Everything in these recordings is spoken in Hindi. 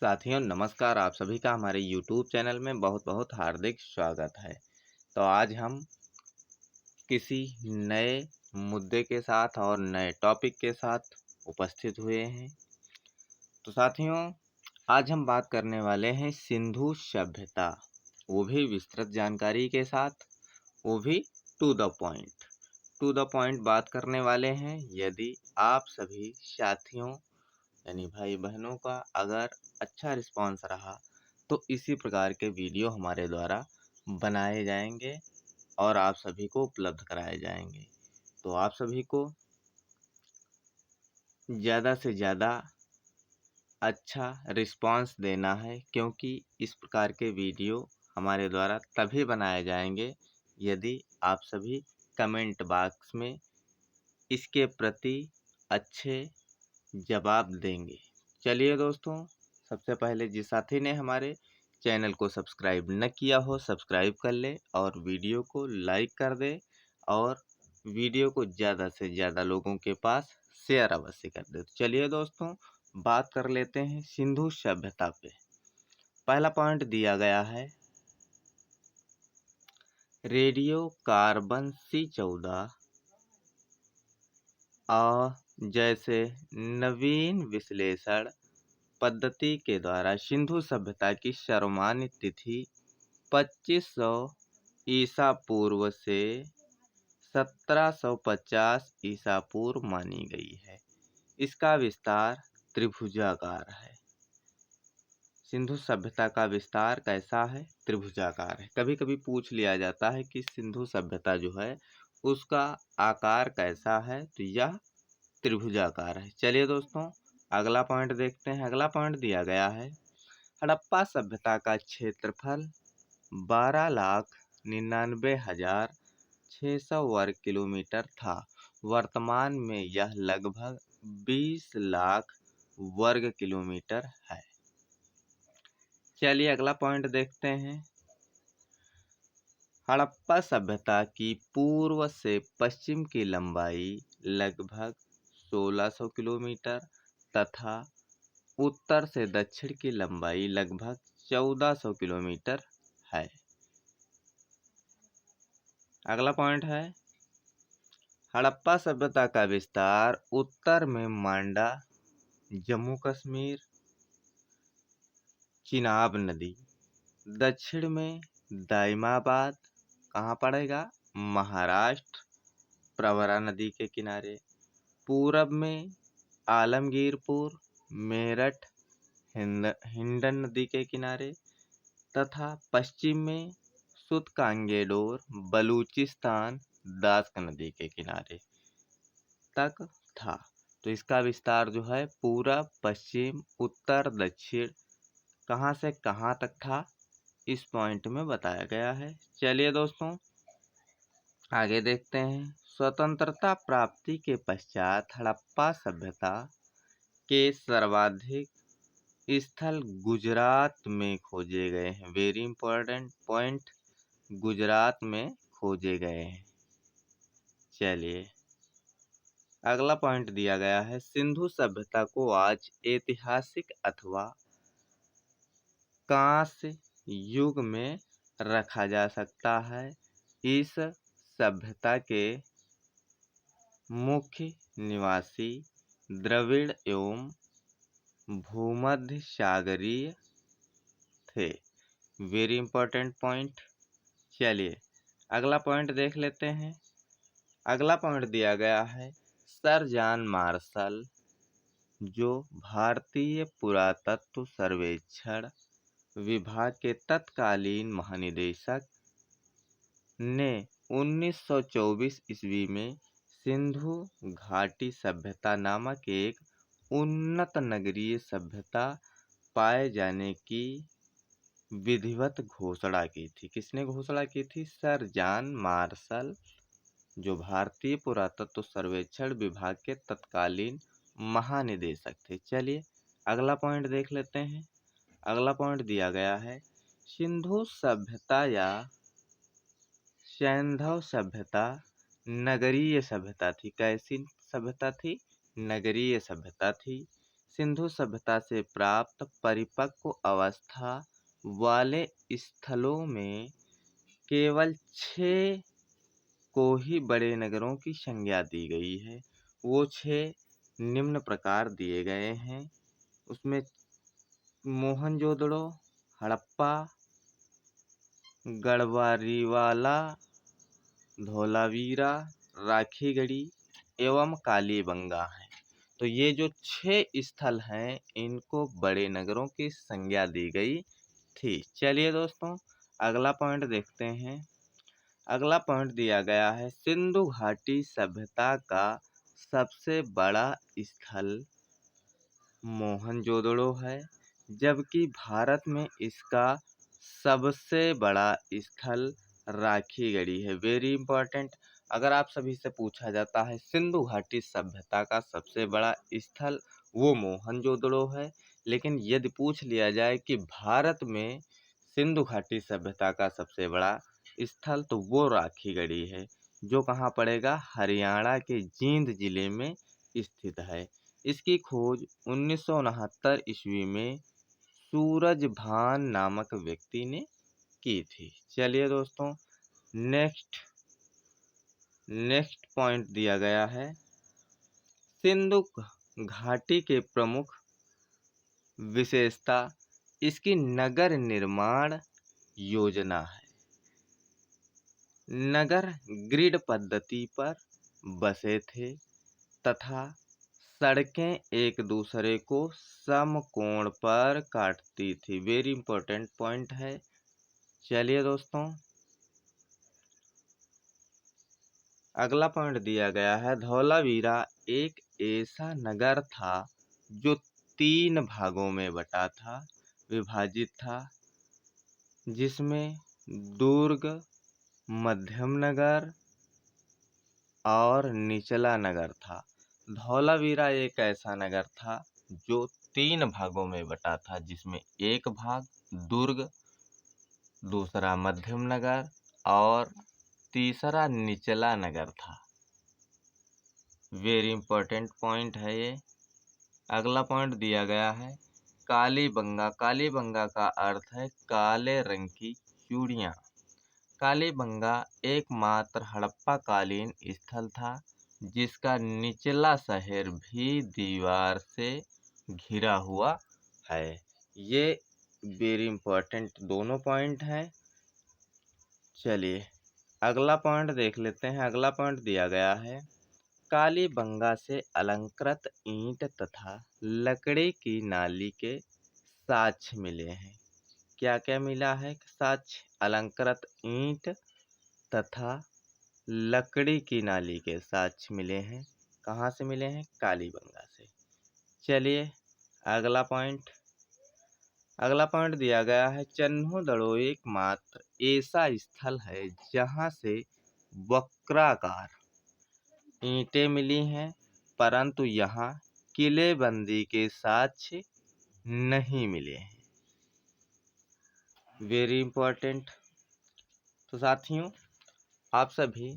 साथियों नमस्कार। आप सभी का हमारे YouTube चैनल में बहुत बहुत हार्दिक स्वागत है। तो आज हम किसी नए मुद्दे के साथ और नए टॉपिक के साथ उपस्थित हुए हैं। तो साथियों आज हम बात करने वाले हैं सिंधु सभ्यता, वो भी विस्तृत जानकारी के साथ, वो भी to the point. To the point बात करने वाले हैं। यदि आप सभी साथियों यानी भाई बहनों का अगर अच्छा रिस्पांस रहा तो इसी प्रकार के वीडियो हमारे द्वारा बनाए जाएंगे और आप सभी को उपलब्ध कराए जाएंगे। तो आप सभी को ज़्यादा से ज़्यादा अच्छा रिस्पांस देना है, क्योंकि इस प्रकार के वीडियो हमारे द्वारा तभी बनाए जाएंगे यदि आप सभी कमेंट बॉक्स में इसके प्रति अच्छे जवाब देंगे। चलिए दोस्तों, सबसे पहले जिस साथी ने हमारे चैनल को सब्सक्राइब न किया हो सब्सक्राइब कर ले और वीडियो को लाइक कर दे और वीडियो को ज़्यादा से ज़्यादा लोगों के पास शेयर अवश्य कर दे। तो चलिए दोस्तों, बात कर लेते हैं सिंधु सभ्यता पे। पहला पॉइंट दिया गया है रेडियो कार्बन C14 और जैसे नवीन विश्लेषण पद्धति के द्वारा सिंधु सभ्यता की सर्वमान्य तिथि 2500 ईसा पूर्व से 1750 ईसा पूर्व मानी गई है। इसका विस्तार त्रिभुजाकार है। सिंधु सभ्यता का विस्तार कैसा है? त्रिभुजाकार है। कभी कभी पूछ लिया जाता है कि सिंधु सभ्यता जो है उसका आकार कैसा है, तो यह त्रिभुजाकार है। चलिए दोस्तों, अगला पॉइंट देखते हैं। अगला पॉइंट दिया गया है हड़प्पा सभ्यता का क्षेत्रफल 12,99,600 वर्ग किलोमीटर था। वर्तमान में यह लगभग 20 लाख वर्ग किलोमीटर है। चलिए अगला पॉइंट देखते हैं। हड़प्पा सभ्यता की पूर्व से पश्चिम की लंबाई लगभग 1600 किलोमीटर तथा उत्तर से दक्षिण की लंबाई लगभग 1400 किलोमीटर है। अगला पॉइंट है हड़प्पा सभ्यता का विस्तार उत्तर में मांडा, जम्मू कश्मीर, चिनाब नदी, दक्षिण में दाइमाबाद, कहाँ पड़ेगा? महाराष्ट्र, प्रवरा नदी के किनारे, पूरब में आलमगीरपुर, मेरठ, हिंडन नदी के किनारे तथा पश्चिम में सुतकांगेडोर, बलूचिस्तान, दास्क नदी के किनारे तक था। तो इसका विस्तार जो है पूरब, पश्चिम, उत्तर, दक्षिण, कहाँ से कहाँ तक था इस पॉइंट में बताया गया है। चलिए दोस्तों आगे देखते हैं। स्वतंत्रता प्राप्ति के पश्चात हड़प्पा सभ्यता के सर्वाधिक स्थल गुजरात में खोजे गए हैं। वेरी इंपॉर्टेंट पॉइंट, गुजरात में खोजे गए हैं। चलिए अगला पॉइंट दिया गया है सिंधु सभ्यता को आज ऐतिहासिक अथवा कांस्य युग में रखा जा सकता है। इस सभ्यता के मुख्य निवासी द्रविड़ एवं भूमध्य सागरीय थे। Very important point. चलिए अगला पॉइंट देख लेते हैं। अगला पॉइंट दिया गया है सर जॉन मार्शल, जो भारतीय पुरातत्व सर्वेक्षण विभाग के तत्कालीन महानिदेशक ने 1924 ईस्वी में सिंधु घाटी सभ्यता नामक एक उन्नत नगरीय सभ्यता पाए जाने की विधिवत घोषणा की थी। किसने घोषणा की थी? सर जॉन मार्शल, जो भारतीय पुरातत्व सर्वेक्षण विभाग के तत्कालीन महानिदेशक थे। चलिए अगला पॉइंट देख लेते हैं। अगला पॉइंट दिया गया है सिंधु सभ्यता या सैंधव सभ्यता नगरीय सभ्यता थी। कैसी सभ्यता थी? नगरीय सभ्यता थी। सिंधु सभ्यता से प्राप्त परिपक्व अवस्था वाले स्थलों में केवल 6 को ही बड़े नगरों की संज्ञा दी गई है। वो 6 निम्न प्रकार दिए गए हैं। उसमें मोहनजोदड़ो, हड़प्पा, गढ़वारीवाला, धोलावीरा, राखीगढ़ी एवं कालीबंगा हैं। तो ये जो 6 स्थल हैं, इनको बड़े नगरों की संज्ञा दी गई थी। चलिए दोस्तों, अगला पॉइंट देखते हैं। अगला पॉइंट दिया गया है, सिंधु घाटी सभ्यता का सबसे बड़ा स्थल मोहनजोदड़ो है, जबकि भारत में इसका सबसे बड़ा स्थल राखीगढ़ी है। वेरी इंपॉर्टेंट, अगर आप सभी से पूछा जाता है सिंधु घाटी सभ्यता का सबसे बड़ा स्थल, वो मोहनजोदड़ो है। लेकिन यदि पूछ लिया जाए कि भारत में सिंधु घाटी सभ्यता का सबसे बड़ा स्थल, तो वो राखीगढ़ी है, जो कहाँ पड़ेगा, हरियाणा के जींद जिले में स्थित है। इसकी खोज 1969 ईस्वी में सूरजभान नामक व्यक्ति ने की थी। चलिए दोस्तों, नेक्स्ट पॉइंट दिया गया है, सिंधु घाटी के प्रमुख विशेषता इसकी नगर निर्माण योजना है। नगर ग्रिड पद्धति पर बसे थे तथा सड़कें एक दूसरे को समकोण पर काटती थी। वेरी इंपॉर्टेंट पॉइंट है। चलिए दोस्तों, अगला पॉइंट दिया गया है, धौलावीरा एक ऐसा नगर था जो 3 भागों में बटा था, विभाजित था, जिसमें दुर्ग, मध्यम नगर और निचला नगर था। धौलावीरा एक ऐसा नगर था जो 3 भागों में बटा था, जिसमें एक भाग दुर्ग, दूसरा मध्यम नगर और तीसरा निचला नगर था। वेरी इंपॉर्टेंट पॉइंट है ये। अगला पॉइंट दिया गया है, कालीबंगा। कालीबंगा का अर्थ है काले रंग की चूड़ियाँ। कालीबंगा एकमात्र हड़प्पाकालीन स्थल था जिसका निचला शहर भी दीवार से घिरा हुआ है। ये वेरी इंपॉर्टेंट दोनों पॉइंट हैं। चलिए अगला पॉइंट देख लेते हैं। अगला पॉइंट दिया गया है, कालीबंगा से अलंकृत ईंट तथा लकड़ी की नाली के साक्ष्य मिले हैं। क्या क्या मिला है साक्ष्य? अलंकृत ईंट तथा लकड़ी की नाली के साक्ष्य मिले हैं। कहाँ से मिले हैं? कालीबंगा से। चलिए अगला पॉइंट दिया गया है, चन्होदड़ो एकमात्र ऐसा स्थल है जहाँ से वक्राकार ईंटें मिली हैं, परंतु यहाँ किलेबंदी के साक्ष्य नहीं मिले हैं। Very important. तो साथियों, आप सभी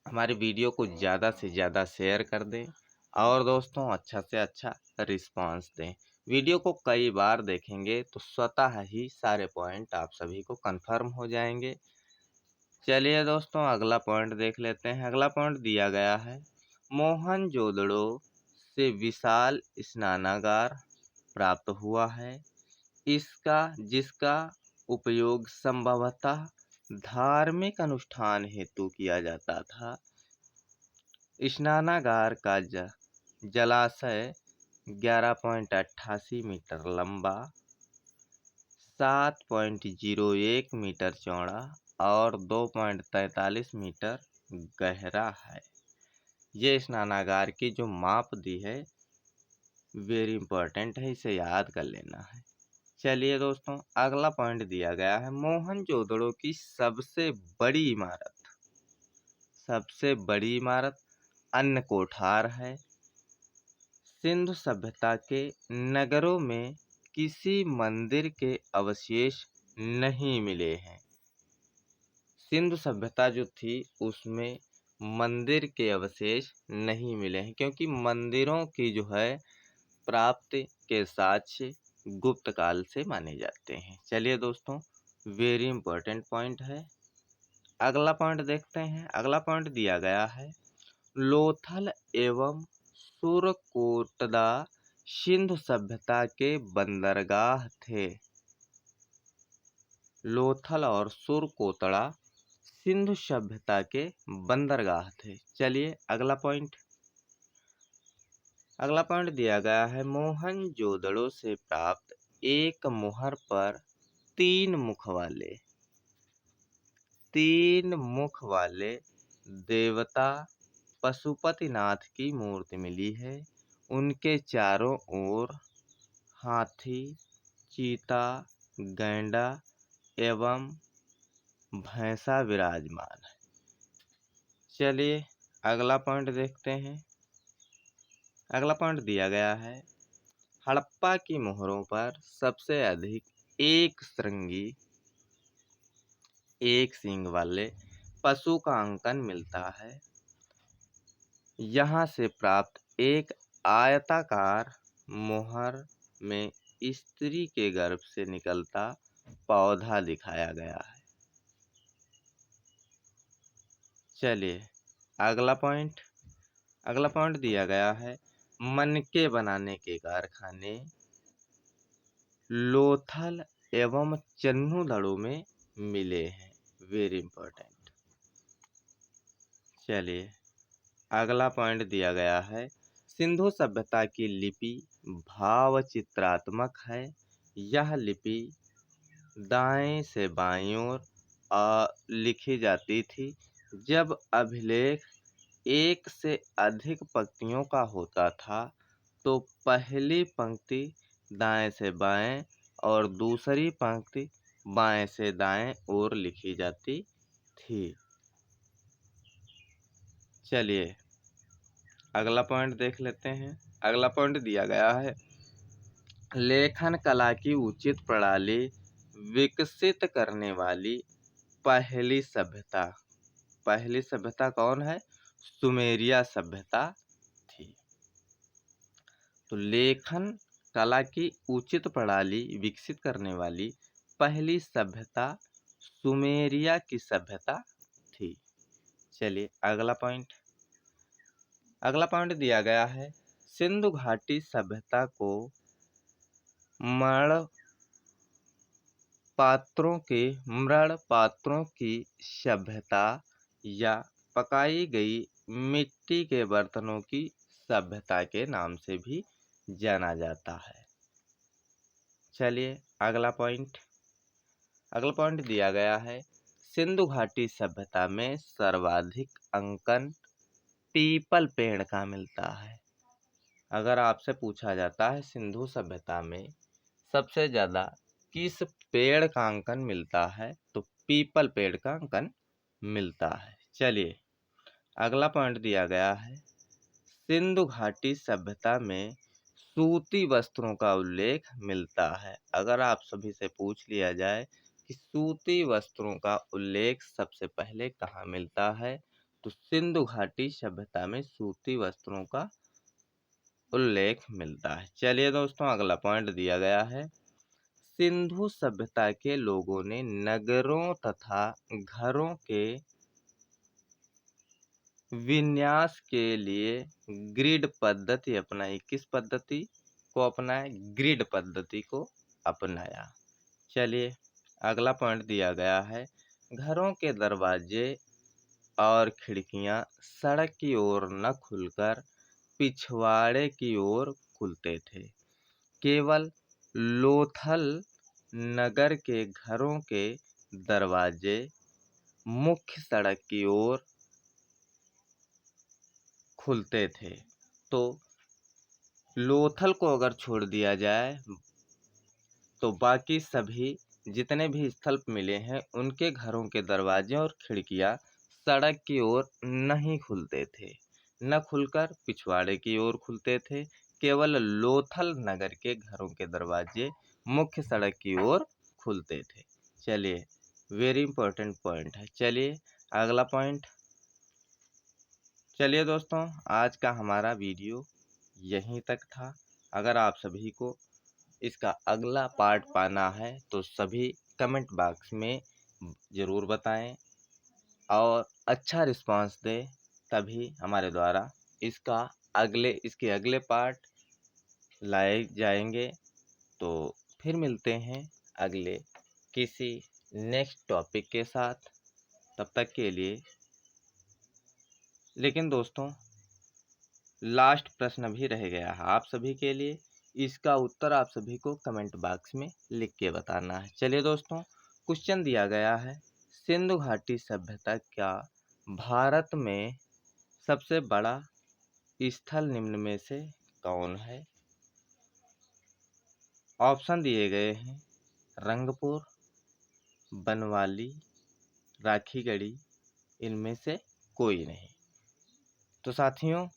हमारे वीडियो को ज़्यादा से ज़्यादा शेयर कर दें और दोस्तों अच्छा से अच्छा रिस्पांस दें। वीडियो को कई बार देखेंगे तो स्वतः ही सारे पॉइंट आप सभी को कंफर्म हो जाएंगे। चलिए दोस्तों अगला पॉइंट देख लेते हैं। अगला पॉइंट दिया गया है, मोहनजोदड़ो से विशाल स्नानागार प्राप्त हुआ है, जिसका उपयोग संभवतः धार्मिक अनुष्ठान हेतु किया जाता था। स्नानागार का जलाशय 11.88 मीटर लंबा, 7.01 मीटर चौड़ा और 2.43 मीटर गहरा है। ये स्नानागार की जो माप दी है वेरी इंपॉर्टेंट है, इसे याद कर लेना है। चलिए दोस्तों अगला पॉइंट दिया गया है, मोहनजोदड़ो की सबसे बड़ी इमारत अन्न कोठार है। सिंधु सभ्यता के नगरों में किसी मंदिर के अवशेष नहीं मिले हैं। सिंधु सभ्यता जो थी उसमें मंदिर के अवशेष नहीं मिले हैं, क्योंकि मंदिरों की जो है प्राप्ति के साक्ष्य गुप्त काल से माने जाते हैं। चलिए दोस्तों, वेरी इंपॉर्टेंट पॉइंट है। अगला पॉइंट देखते हैं। अगला पॉइंट दिया गया है, लोथल एवं सुरकोटदा सिंधु सभ्यता के बंदरगाह थे। लोथल और सुरकोटड़ा सिंधु सभ्यता के बंदरगाह थे। चलिए अगला पॉइंट। अगला पॉइंट दिया गया है, मोहनजोदड़ो से प्राप्त एक मुहर पर तीन मुख वाले देवता पशुपतिनाथ की मूर्ति मिली है। उनके चारों ओर हाथी, चीता, गैंडा एवं भैंसा विराजमान है। चलिए अगला पॉइंट देखते हैं। अगला पॉइंट दिया गया है, हड़प्पा की मोहरों पर सबसे अधिक एक सींग वाले पशु का अंकन मिलता है। यहाँ से प्राप्त एक आयताकार मोहर में स्त्री के गर्भ से निकलता पौधा दिखाया गया है। चलिए अगला पॉइंट दिया गया है, मनके बनाने के कारखाने लोथल एवं चन्हूदड़ो में मिले हैं। Very important. चलिए अगला पॉइंट दिया गया है, सिंधु सभ्यता की लिपि भावचित्रात्मक है। यह लिपि दाएं से बाईं ओर लिखी जाती थी। जब अभिलेख एक से अधिक पंक्तियों का होता था तो पहली पंक्ति दाएं से बाएं और दूसरी पंक्ति बाएं से दाएं ओर लिखी जाती थी। चलिए अगला पॉइंट देख लेते हैं। अगला पॉइंट दिया गया है, लेखन कला की उचित प्रणाली विकसित करने वाली पहली सभ्यता कौन है? सुमेरिया सभ्यता थी। तो लेखन कला की उचित प्रणाली विकसित करने वाली पहली सभ्यता सुमेरिया की सभ्यता थी। चलिए अगला पॉइंट दिया गया है, सिंधु घाटी सभ्यता को मृण पात्रों की सभ्यता या पकाई गई मिट्टी के बर्तनों की सभ्यता के नाम से भी जाना जाता है। चलिए अगला पॉइंट दिया गया है, सिंधु घाटी सभ्यता में सर्वाधिक अंकन पीपल पेड़ का मिलता है। अगर आपसे पूछा जाता है सिंधु सभ्यता में सबसे ज़्यादा किस पेड़ का अंकन मिलता है, तो पीपल पेड़ का अंकन मिलता है। चलिए अगला पॉइंट दिया गया है, सिंधु घाटी सभ्यता में सूती वस्त्रों का उल्लेख मिलता है। अगर आप सभी से पूछ लिया जाए कि सूती वस्त्रों का उल्लेख सबसे पहले कहाँ मिलता है, तो सिंधु घाटी सभ्यता में सूती वस्त्रों का उल्लेख मिलता है। चलिए दोस्तों अगला पॉइंट दिया गया है, सिंधु सभ्यता के लोगों ने नगरों तथा घरों के विन्यास के लिए ग्रिड पद्धति अपनाई। किस पद्धति को अपनाया? ग्रिड पद्धति को अपनाया। चलिए अगला पॉइंट दिया गया है, घरों के दरवाजे और खिड़कियां सड़क की ओर न खुलकर पिछवाड़े की ओर खुलते थे। केवल लोथल नगर के घरों के दरवाजे मुख्य सड़क की ओर खुलते थे। तो लोथल को अगर छोड़ दिया जाए तो बाकी सभी जितने भी स्थल मिले हैं उनके घरों के दरवाजे और खिड़कियां सड़क की ओर नहीं खुलते थे, न खुलकर पिछवाड़े की ओर खुलते थे। केवल लोथल नगर के घरों के दरवाजे मुख्य सड़क की ओर खुलते थे। चलिए वेरी इंपॉर्टेंट पॉइंट है। चलिए अगला पॉइंट। चलिए दोस्तों आज का हमारा वीडियो यहीं तक था। अगर आप सभी को इसका अगला पार्ट पाना है तो सभी कमेंट बॉक्स में ज़रूर बताएं और अच्छा रिस्पांस दें, तभी हमारे द्वारा इसके अगले पार्ट लाए जाएंगे। तो फिर मिलते हैं अगले किसी नेक्स्ट टॉपिक के साथ, तब तक के लिए। लेकिन दोस्तों, लास्ट प्रश्न भी रह गया है आप सभी के लिए। इसका उत्तर आप सभी को कमेंट बॉक्स में लिख के बताना है। चलिए दोस्तों, क्वेश्चन दिया गया है, सिंधु घाटी सभ्यता का भारत में सबसे बड़ा स्थल निम्न में से कौन है? ऑप्शन दिए गए हैं रंगपुर, बनवाली, राखीगढ़ी, इनमें से कोई नहीं। तो साथियों,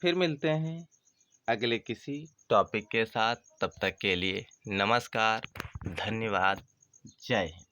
फिर मिलते हैं अगले किसी टॉपिक के साथ। तब तक के लिए नमस्कार, धन्यवाद, जय हिंद।